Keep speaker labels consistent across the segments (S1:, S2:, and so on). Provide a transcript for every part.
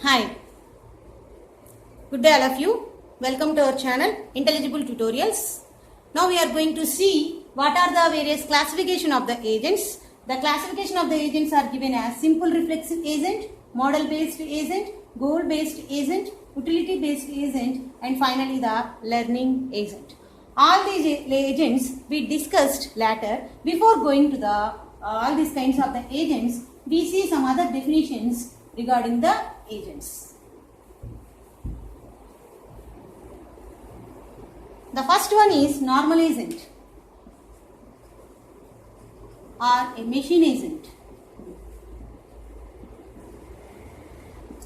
S1: Hi, good day all of you. Welcome to our channel Intelligible Tutorials. Now we are going to see what are the various classification of the agents. The classification of the agents are given as simple reflexive agent, model based agent, goal based agent, utility based agent, and finally the learning agent. All these agents we discussed later. Before going to the all these kinds of the agents, we see some other definitions regarding the agents. The first one is normal agent or a machine agent.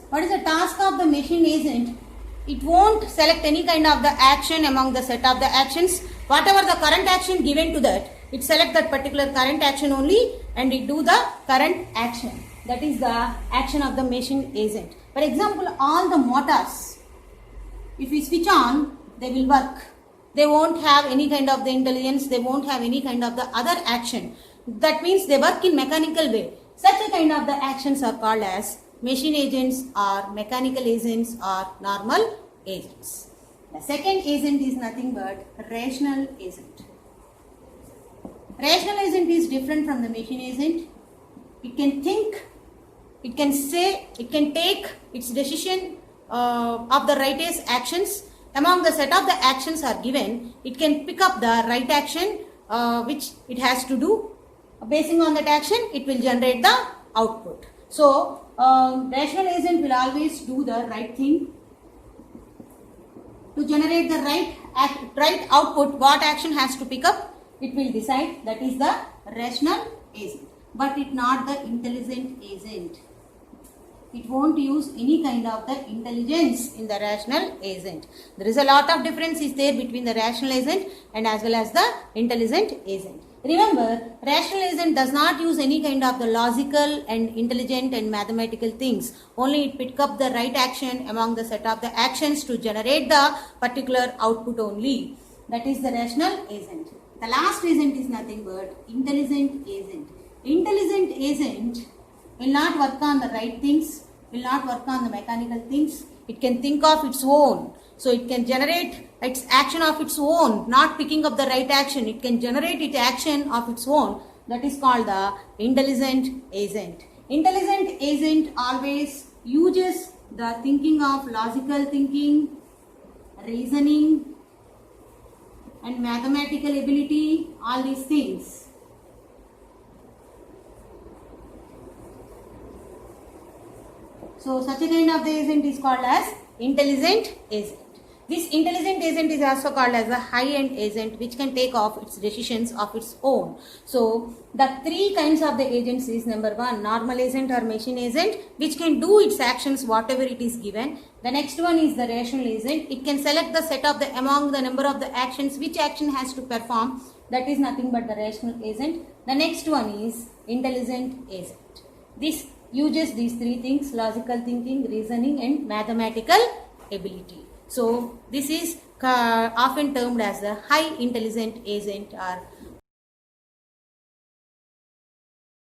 S1: What is the task of the machine agent? It won't select any kind of the action among the set of the actions. Whatever the current action given to that, it select that particular current action only and it do the current action. That is the action of the machine agent. For example, all the motors, if we switch on, they will work. They won't have any kind of the intelligence, they won't have any kind of the other action. That means they work in mechanical way. Such a kind of the actions are called as machine agents or mechanical agents or normal agents. The second agent is nothing but rational agent. Rational agent is different from the machine agent. It can think, it can say, it can take its decision of the righteous actions. Among the set of the actions are given, it can pick up the right action which it has to do. Basing on that action, it will generate the output. So, rational agent will always do the right thing. To generate the right output, what action has to pick up, it will decide. That is the rational agent. But it not the intelligent agent. It won't use any kind of the intelligence in the rational agent. There is a lot of difference is there between the rational agent and as well as the intelligent agent. Remember, rational agent does not use any kind of the logical and intelligent and mathematical things. Only it pick up the right action among the set of the actions to generate the particular output only. That is the rational agent. The last agent is nothing but intelligent agent. Intelligent agent will not work on the right things, will not work on the mechanical things. It can think of its own. So it can generate its action of its own, not picking up the right action. It can generate its action of its own. That is called the intelligent agent. Intelligent agent always uses the thinking of logical thinking, reasoning, and mathematical ability, all these things. So, such a kind of the agent is called as intelligent agent. This intelligent agent is also called as a high-end agent which can take off its decisions of its own. So, the three kinds of the agents is number one, normal agent or machine agent which can do its actions whatever it is given. The next one is the rational agent. It can select the set of the among the number of the actions which action has to perform. That is nothing but the rational agent. The next one is intelligent agent. This uses these three things: logical thinking, reasoning, and mathematical ability. So, this is often termed as a high intelligent agent or